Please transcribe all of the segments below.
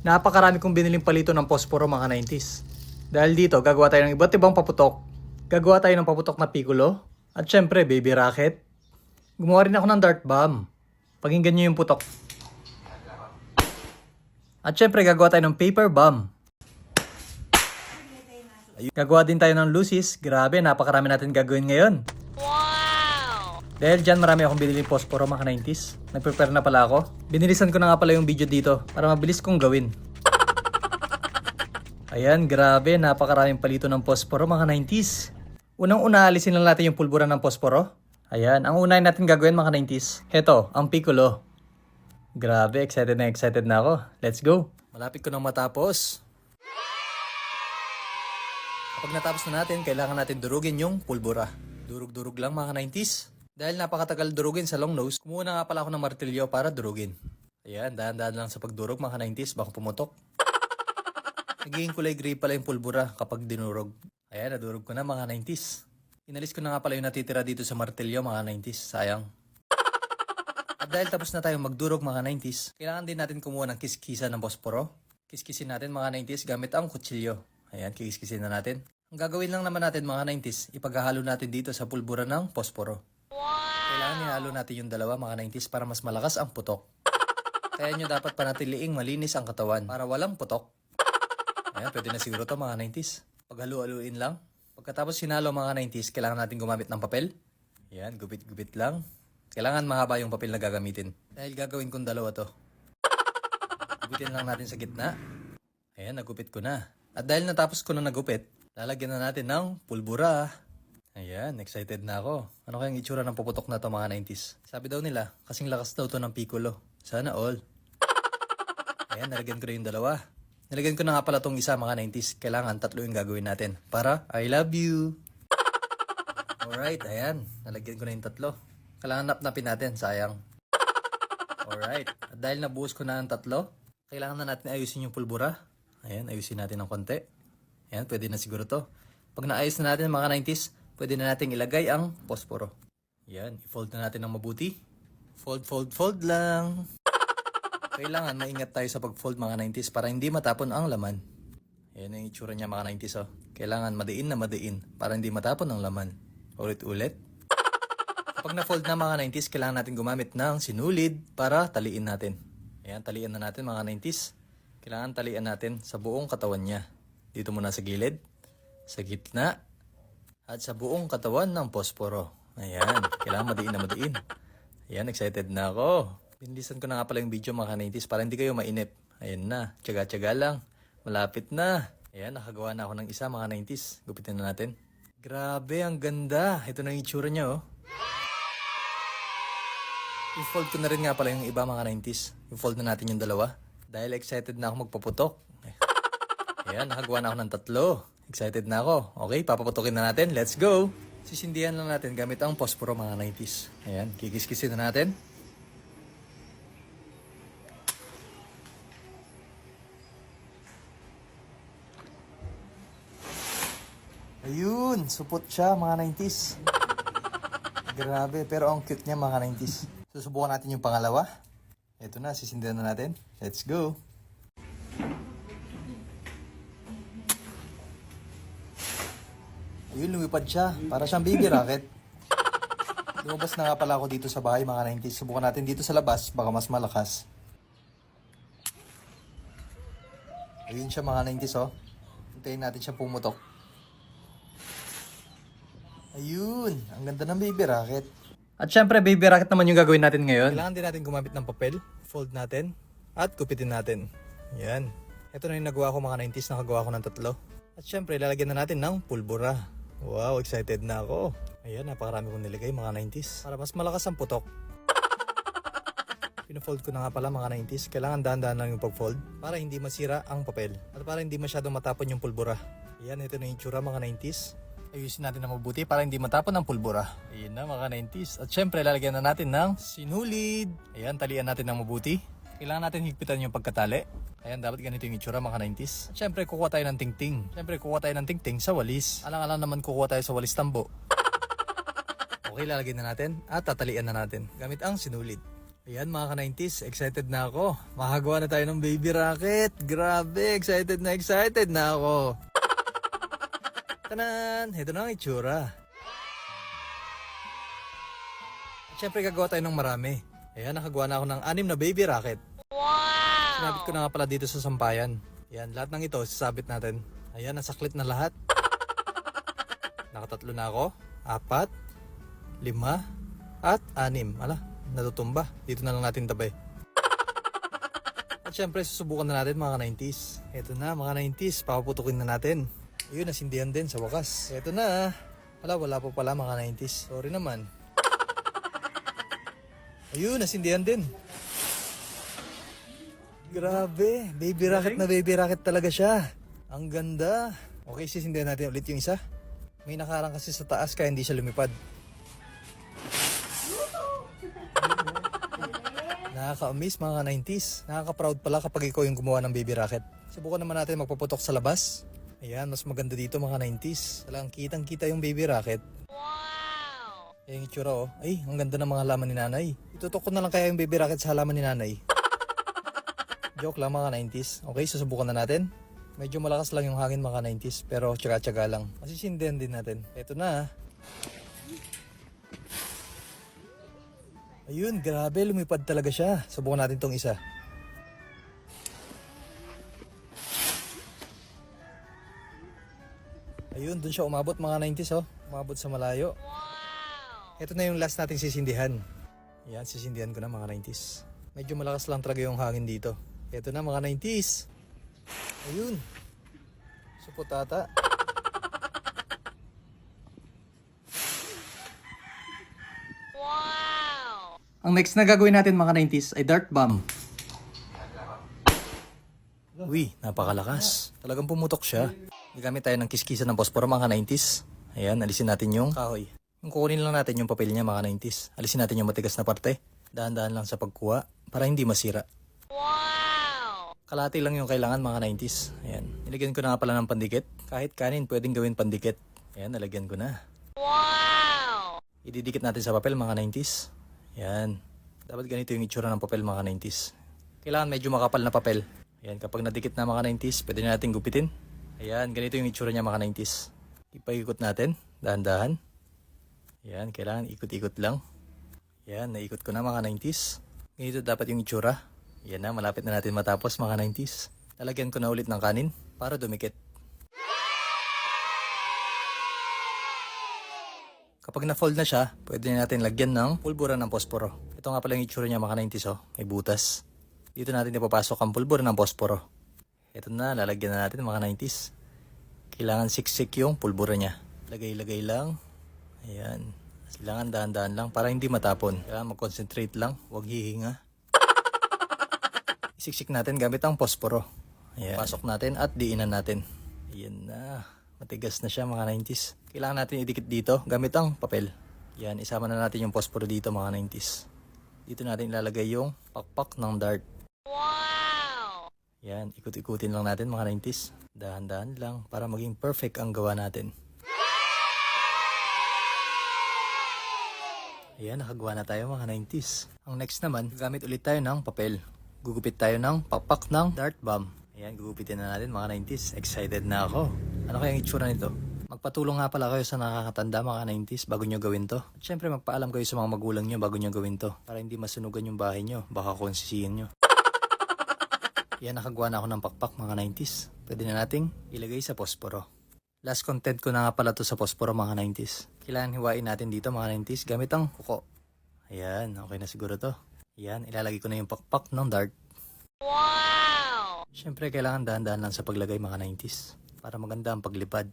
Napakarami kong biniling palito ng posporo mga 90s. Dahil dito, gagawa tayo ng iba't ibang paputok. Gagawa tayo ng paputok na piccolo. At syempre, baby rocket. Gumawa rin ako ng dart bomb. Pakinggan nyo yung putok. At syempre, gagawa tayo ng paper bomb. Gagawa din tayo ng lucis. Grabe, napakarami natin gagawin ngayon. Wow! Dahil dyan, marami akong biniling posporo mga 90s. Nag-prepare na pala ako. Binilisan ko na nga pala yung video dito para mabilis kong gawin. Ayan, grabe, napakaraming palito ng posporo mga 90s. Unang-una, alisin lang natin yung pulbura ng posporo. Ayan, ang unahin natin gagawin mga 90s. Heto, ang piccolo. Grabe, excited na ako. Let's go! Malapit ko nang matapos. Kapag natapos na natin, kailangan natin durugin yung pulbura. Durug-durug lang mga 90s. Dahil napakatagal durugin sa long nose, kumuha na nga pala ako ng martilyo para durugin. Ayan, dahan-dahan lang sa pagdurog mga 90s, baka pumutok. Nagiging kulay gray pala yung pulbura kapag dinurog. Ayan, nadurog ko na mga 90s. Inalis ko na nga pala yung natitira dito sa martilyo mga 90s, sayang. At dahil tapos na tayong magdurog mga 90s, kailangan din natin kumuha ng kiskisa ng posporo. Kiskisin natin mga 90s gamit ang kutsilyo. Ayan, kikiskisin na natin. Ang gagawin lang naman natin mga 90s, ipaghahalo natin dito sa pulbura ng posporo. Kailangan ihalo natin yung dalawa mga 90s para mas malakas ang putok. Kaya nyo dapat panatiliing malinis ang katawan para walang putok. Ayan, pwede na siguro to mga 90s. Paghalu-haluin lang. Pagkatapos sinalo mga 90s, kailangan natin gumamit ng papel. Ayan, gupit-gupit lang. Kailangan mahaba yung papel na gagamitin. Dahil gagawin kong dalawa to. Gupitin lang natin sa gitna. Ayan, nagupit ko na. At dahil natapos ko na nagupit, lalagyan na natin ng pulbura. Ayan, excited na ako. Ano kayang itsura ng puputok na to mga 90s? Sabi daw nila, kasing lakas daw to ng piccolo. Sana all. Ayan, nalagyan ko na yung dalawa. Nalagyan ko na nga pala tong isa mga 90s. Kailangan tatlo yung gagawin natin. Para, I love you. Alright, ayan. Nalagyan ko na yung tatlo. Kailangan nap-napin natin, sayang. Alright, at dahil nabuhos ko na ang tatlo, kailangan na natin ayusin yung pulbura. Ayan, ayusin natin ng konti. Ayan, pwede na siguro to. Pag naayos na natin mga 90s, pwede na natin ilagay ang posporo. Ayan, i-fold na natin ng mabuti. Fold, fold, fold lang. Kailangan maingat tayo sa pag-fold mga 90s para hindi matapon ang laman. Ayan ang itsura niya mga 90s oh. Kailangan madiin na madiin para hindi matapon ang laman. Ulit-ulit. Kapag na-fold na mga 90s, kailangan natin gumamit ng sinulid para taliin natin. Ayan, talian na natin mga 90s. Kailangan talian natin sa buong katawan niya. Dito muna sa gilid, sa gitna, at sa buong katawan ng posporo. Ayan, kailangan madiin na madiin. Ayan, excited na ako. Binilisan ko na nga pala yung video mga 90s para hindi kayo mainip. Ayan na, tiyaga-tiyaga lang. Malapit na. Ayan, nakagawa na ako ng isa mga 90s. Gupitin na natin. Grabe, ang ganda. Ito na yung itsura niya oh. I-fold ko na rin nga pala yung iba mga 90s. I-fold na natin yung dalawa. Dahil excited na ako magpaputok. Ayan, nakagawa na ako ng tatlo. Excited na ako. Okay, papaputokin na natin. Let's go! Sisindihan lang natin gamit ang posporo mga 90s. Ayan, kikiskisin na natin. Ayun, supot siya mga 90s. Grabe, pero ang cute niya mga 90s. Susubukan natin yung pangalawa. Ito na, sisindihan na natin. Let's go! Ayun, lumipad siya. Para siyang baby rocket. Lumabas na nga pala ako dito sa bahay mga 90s. Subukan natin dito sa labas, baka mas malakas. Ayun siya mga 90s oh. Hintayin natin siya pumutok. Ayun, ang ganda ng baby rocket. At syempre, baby rocket naman yung gagawin natin ngayon. Kailangan din natin gumamit ng papel, fold natin, at gupitin natin. Yan. Ito na yung nagawa ko mga 90s, nakagawa ko ng tatlo. At syempre, lalagyan na natin ng pulbura. Wow, excited na ako. Ayan, napakarami kong nilagay mga 90s. Para mas malakas ang putok. Pinafold ko na nga pala mga 90s. Kailangan dahan-dahan lang yung pag-fold para hindi masira ang papel. At para hindi masyadong matapon yung pulbura. Ayan, ito na yung tsura mga 90s. Ayusin natin na mabuti para hindi matapon ang pulbura. Ayan na mga 90s. At syempre, lalagyan na natin ng sinulid. Ayan, talian natin ng mabuti. Kailangan natin higpitan yung pagkatali. Ayan, dapat ganito yung itsura mga 90s. At syempre, kukuha tayo ng tingting. Syempre, kukuha tayo ng tingting sa walis. Alang-alang naman kukuha tayo sa walis tambo. Okay, lalagyan na natin at tatalian na natin gamit ang sinulid. Ayan mga ka-90s, excited na ako. Makagawa na tayo ng baby rocket. Grabe, excited na ako. Tanan! Ito na ang itsura. Siyempre gagawa tayo ng marami. Ayan, nakagawa na ako ng 6 na baby rocket. Wow! Sinabit ko na nga pala dito sa sampayan. Ayan, lahat ng ito, sasabit natin. Ayan, nasaklit na lahat. Nakatatlo na ako. 4, 5, at 6. Ala, natutumba. Dito na lang natin tabay. At syempre, susubukan na natin mga 90s. Ito na mga 90s, papaputukin na natin. Ayun, nasindihan din sa wakas. Ito na. Wala pa pala mga 90s. Sorry naman. Ayun, nasindihan din. Grabe, baby rocket talaga siya. Ang ganda. Okay, sisindihan natin ulit yung isa. May nakarang kasi sa taas kaya hindi siya lumipad. Nakaka-amaze mga 90s. Nakaka-proud pala kapag ikaw yung gumawa ng baby rocket. Subukan naman natin magpaputok sa labas. Ayan, mas maganda dito mga 90s. Talagang kitang-kita yung baby rocket. Wow! Yung itsura oh. Ay, ang ganda ng mga halaman ni nanay. Itutok ko na lang kaya yung baby rocket sa halaman ni nanay. Joke lang mga 90s. Okay, susubukan na natin. Medyo malakas lang yung hangin mga 90s. Pero tsaga-tsaga lang. Masisindihan din natin. Ito na. Ayun, grabe. Lumipad talaga siya. Subukan natin tong isa. Ayun, dun siya umabot mga 90s oh. Umabot sa malayo. Wow! Ito na yung last nating sisindihan. Ayan, sisindihan ko na mga 90s. Medyo malakas lang talaga yung hangin dito. Ito na mga 90s. Ayun. Supot ata. Wow! Ang next na gagawin natin mga 90s ay dart bomb. Uy, napakalakas. Talagang pumutok siya. Gagamit tayo ng kiskisan ng posporo mga 90s. Ayan, alisin natin yung kahoy. Yung kukunin lang natin yung papel niya mga 90s. Alisin natin yung matigas na parte. Dahan-dahan lang sa pagkuha para hindi masira. Kalahati lang yung kailangan mga 90s. Ayan. Nilagyan ko na nga pala ng pandikit. Kahit kanin pwedeng gawin pandikit. Ayan, nalagyan ko na. Wow! Ididikit natin sa papel mga 90s. Ayan. Dapat ganito yung itsura ng papel mga 90s. Kailangan medyo makapal na papel. Ayan, kapag nadikit na mga 90s, pwede na natin gupitin. Ayan, ganito yung itsura niya mga 90s. Ipag-ikot natin, dahan-dahan. Ayan, kailangan ikot-ikot lang. Ayan, naikot ko na mga 90s. Ganito dapat yung itsura. Yan na, malapit na natin matapos mga 90s. Lalagyan ko na ulit ng kanin para dumikit. Kapag na-fold na siya, pwede na natin lagyan ng pulbura ng posporo. Ito nga pala yung itsura niya mga 90s oh, may butas. Dito natin ipapasok ang pulbura ng posporo. Ito na, lalagyan na natin mga 90s. Kailangan siksik yung pulbura niya. Lagay-lagay lang. Ayan. Kailangan dahan-dahan lang para hindi matapon. Kailangan mag-concentrate lang, huwag hihinga. Isiksik natin gamit ang posporo. Ayan. Pasok natin at diinan natin. Ayan na. Matigas na siya mga 90s. Kailangan natin idikit dito gamit ang papel. Yan, isama na natin yung posporo dito mga 90s. Dito natin ilalagay yung pakpak ng dart. Wow! Yan, ikut-ikutin lang natin mga 90s. Dahan-dahan lang para maging perfect ang gawa natin. Ayan, nakagawa na tayo mga 90s. Ang next naman, gamit ulit tayo ng papel. Gugupit tayo ng pakpak ng dart bomb. Ayan, gugupitin na natin mga 90s. Excited na ako. Ano kayang itsura nito? Magpatulong nga pala kayo sa nakakatanda mga 90s bago nyo gawin to. At syempre magpaalam kayo sa mga magulang nyo bago nyo gawin to. Para hindi masunugan yung bahay nyo. Baka konsisihin nyo. Ayan, nakagawa na ako ng pakpak mga 90s. Pwede na nating ilagay sa posporo. Last content ko na nga pala to sa posporo mga 90s. Kailangan hiwain natin dito mga 90s gamit ang kuko. Ayan, okay na siguro to. Ayan, ilalagay ko na yung pakpak ng dart. Wow! Siyempre, kailangan dahan-dahan lang sa paglagay mga 90s. Para maganda ang paglipad.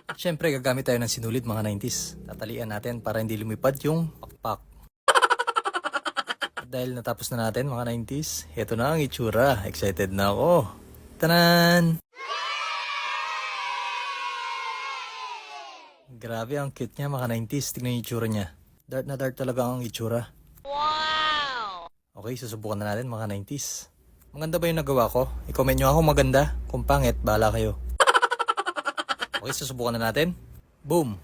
At siyempre, gagamit tayo ng sinulid mga 90s. Tatalian natin para hindi lumipad yung pakpak. At dahil natapos na natin mga 90s, heto na ang itsura. Excited na ako. Tanan! Grabe, ang cute niya mga 90s. Tignan yung itsura niya. Dart na dart talaga ang itsura. Wow! Okay, susubukan na natin mga 90s. Maganda ba yung nagawa ko? I-comment nyo ako maganda. Kung pangit, bahala kayo. Okay, susubukan na natin. Boom!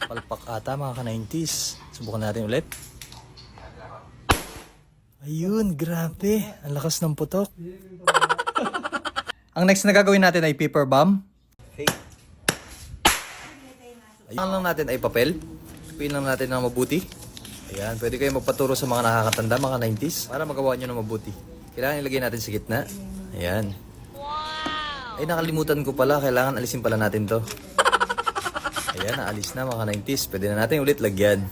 Palpak ata mga ka-90s. Subukan natin ulit. Ayun, grabe. Ang lakas ng putok. Ang next na gagawin natin ay paper bomb. Ayun lang natin ay papel. Supiin lang natin ng mabuti. Ayan, pwede kayo magpaturo sa mga nakakatanda, mga 90s, para magawa nyo ng mabuti. Kailangan ilagay natin sa gitna. Ayan. Ay, nakalimutan ko pala. Kailangan alisin pala natin to. Ayan, naalis na mga 90s. Pwede na natin ulit lagyan.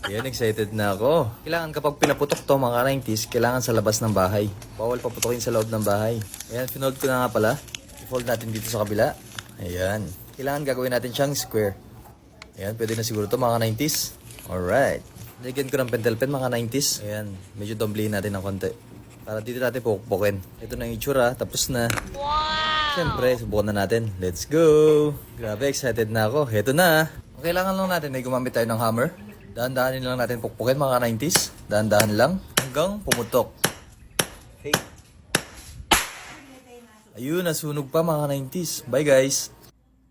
Ayan, excited na ako. Kailangan kapag pinaputok to mga 90s, kailangan sa labas ng bahay. Bawal paputokin sa loob ng bahay. Ayan, finold ko na nga pala. I-fold natin dito sa kabila. Ayan. Kailangan gagawin natin siyang square. Ayan, pwede na siguro to mga 90s. Alright. Lagyan ko ng pentel pen mga 90s. Ayan, medyo domblehin natin ng konti. Para dito natin pupukpukin. Ito na yung itsura, tapos na. Wow! Siyempre, subukan na natin. Let's go! Grabe, excited na ako. Ito na. Ang kailangan lang natin ay gumamit tayo ng hammer. Dahan-dahanin lang natin pukpukin mga 90s. Dahan-dahan lang hanggang pumutok. Hey. Ayun, nasunog pa mga 90s. Bye guys!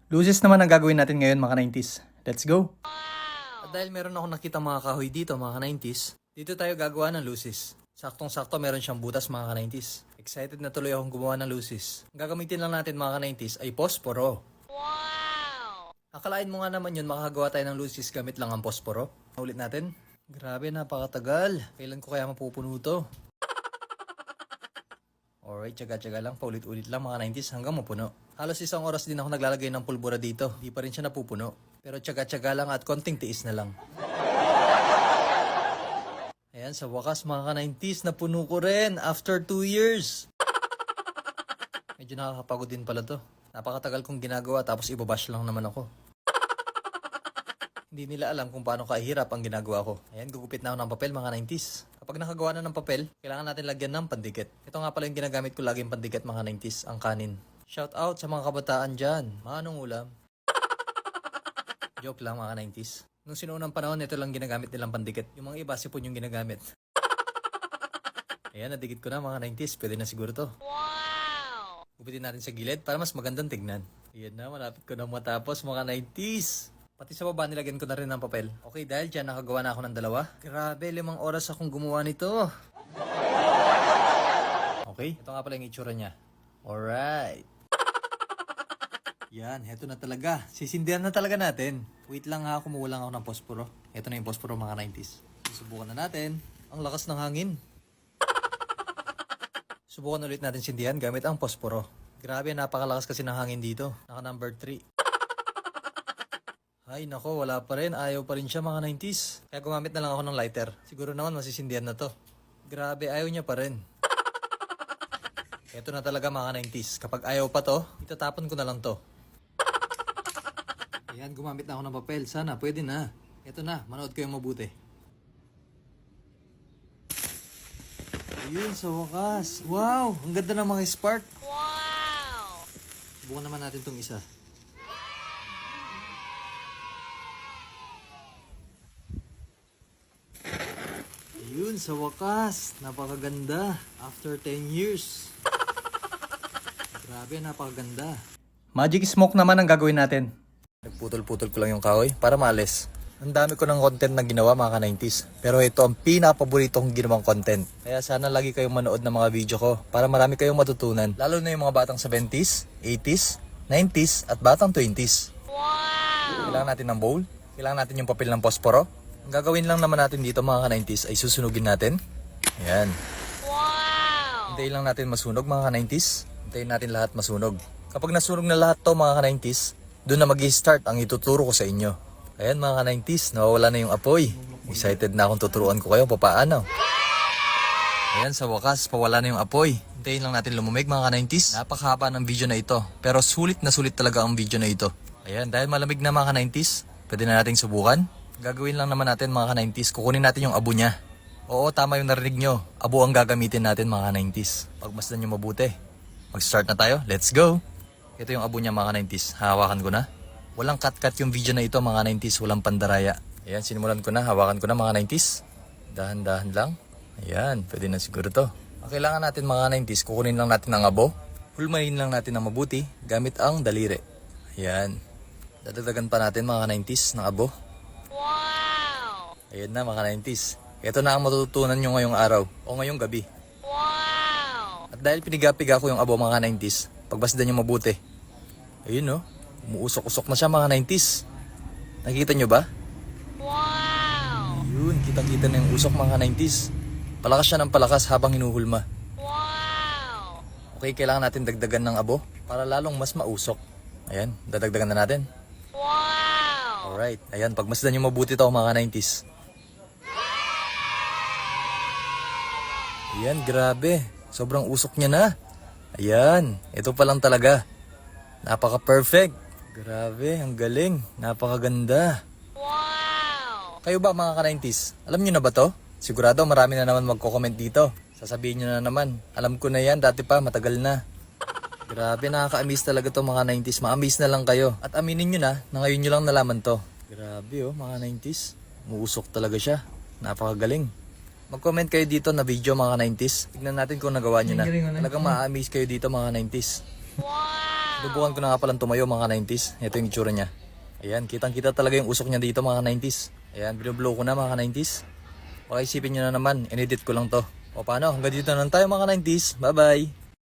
Luces naman ang gagawin natin ngayon mga 90s. Let's go! At dahil meron ako nakita mga kahoy dito mga 90s, dito tayo gagawa ng luces. Saktong-sakto meron siyang butas mga 90s. Excited na tuloy akong gumawa ng luces. Ang gagamitin lang natin mga 90s ay posporo. Wow! Akalain mo nga naman yun makagawa tayo ng luces gamit lang ang posporo. Ulit natin. Grabe, napakatagal. Kailan ko kaya mapupuno to? Alright, tsaga-tsaga lang. Paulit-ulit lang mga 90s hanggang mapuno. Halos isang oras din ako naglalagay ng pulbura dito. Di pa rin siya napupuno. Pero tsaga-tsaga lang at konting tiis na lang. Ayan, sa wakas mga ka-90s, napuno ko rin after 2 years. Medyo nakakapagod din pala to. Napakatagal kong ginagawa tapos ibabash lang naman ako. Hindi nila alam kung paano kahirap ang ginagawa ko. Ayan, gugupit na ako ng papel mga 90s. Kapag nakagawa na ng papel, kailangan natin lagyan ng pandikit. Ito nga pala yung ginagamit ko laging pandikit mga 90s, ang kanin. Shout out sa mga kabataan dyan. Manong ulam? Joke lang mga 90s. Nung sinuunang panahon, ito lang ginagamit nilang pandikit. Yung mga iba, sipon yung ginagamit. Ayan, nadikit ko na mga 90s. Pwede na siguro to. Wow! Gupitin natin sa gilid para mas magandang tignan. Ayan na, malapit ko na matapos mga 90s. Pati sa baba, nilagyan ko na rin ng papel. Okay, dahil dyan, nakagawa na ako ng dalawa. Grabe, 5 oras akong gumawa nito. Okay, ito nga pala yung itsura niya. Alright. Yan, heto na talaga. Sisindihan na talaga natin. Wait lang ha, kumuha lang ako ng posporo. Heto na yung posporo mga 90s. Subukan na natin. Ang lakas ng hangin. Subukan ulit natin sindihan gamit ang posporo. Grabe, napakalakas kasi ng hangin dito. Naka number 3. Ay nako, wala pa rin. Ayaw pa rin siya mga 90s. Kaya gumamit na lang ako ng lighter. Siguro naman masisindihan na to. Grabe, ayaw niya pa rin. Ito na talaga mga 90s. Kapag ayaw pa to, itatapon ko na lang to. Ayan, gumamit na ako ng papel. Sana, pwede na. Ito na, manood kayo mabuti. Ayun, sa wakas. Wow, ang ganda ng mga spark. Wow! Subukan naman natin itong isa. Ayun, sa wakas. Napakaganda. After 10 years. Grabe, napakaganda. Magic smoke naman ang gagawin natin. Nagputol-putol ko lang yung kahoy para maalis. Ang dami ko ng content na ginawa mga ka-90s. Pero ito ang pinaka-paborito kong ginawang content. Kaya sana lagi kayong manood ng mga video ko para marami kayong matutunan. Lalo na yung mga batang 70s, 80s, 90s at batang 20s. Wow! Kailangan natin ng bowl. Kailangan natin yung papel ng posporo. Ang gagawin lang naman natin dito mga ka-90s ay susunugin natin. Ayan. Wow! Hintayin lang natin masunog mga ka-90s. Hintayin natin lahat masunog. Kapag nasunog na lahat to mga ka-90s, doon na mag-i-start ang ituturo ko sa inyo. Ayan mga ka-90s, nawawala na yung apoy. Excited na akong tuturuan ko kayo papaano. Ayan, sa wakas, pawala na yung apoy. Hintayin lang natin lumamig mga ka-90s. Napakahaba ng video na ito. Pero sulit na sulit talaga ang video na ito. Ayan, dahil malamig na mga ka-90s, pwede na nating subukan. Gagawin lang naman natin mga ka-90s, kukunin natin yung abo niya. Oo, tama yung narinig nyo. Abo ang gagamitin natin mga ka-90s. Pagmasdan nyo mabuti. Mag-start na tayo, let's go! Ito yung abo niya mga 90s. Hawakan ko na. Walang cut-cut yung video na ito mga 90s. Walang pandaraya. Ayan, sinimulan ko na. Hawakan ko na mga 90s. Dahan-dahan lang. Ayan, pwede na siguro to. Ang kailangan natin mga 90s, kukunin lang natin ang abo. Hulmahin lang natin ng mabuti gamit ang daliri. Ayan. Dadagdagan pa natin mga 90s ng abo. Wow! Ayan na mga 90s. Ito na ang matututunan nyo ngayong araw o ngayong gabi. At dahil piniga-piga ko yung abo mga 90s, pagbasdan nyo mabuti. Ayun no, umuusok-usok na siya mga 90s. Nakikita nyo ba? Ayun, kitang-kita na yung usok mga 90s. Palakas siya ng palakas habang hinuhulma. Okay, kailangan natin dagdagan ng abo para lalong mas mausok. Ayan, dadagdagan na natin. Alright, ayan, pagmasdan nyo mabuti to mga 90s. Ayan, grabe. Sobrang usok niya na. Ayan, ito pa lang talaga. Napaka-perfect. Grabe, ang galing. Napakaganda. Kayo ba mga ka-90s? Alam nyo na ba to? Sigurado marami na naman magko-comment dito. Sasabihin nyo na naman. Alam ko na yan, dati pa, matagal na. Grabe, nakaka-amaze talaga to mga 90s. Ma-amaze na lang kayo. At aminin nyo na ngayon nyo lang nalaman to. Grabe oh, mga 90s. Muusok talaga siya. Napakagaling. Mag-comment kayo dito na video mga 90s. Tignan natin kung nagawa nyo na. Talagang ma-amaze kayo dito mga 90s. Subukan ko na nga palang tumayo mga 90s. Ito yung itsura niya. Ayan, kitang-kita talaga yung usok niya dito mga 90s. Ayan, binublow ko na mga 90s. Baka isipin nyo na naman, inedit ko lang to. O paano, hanggang dito na lang tayo mga 90s. Bye-bye!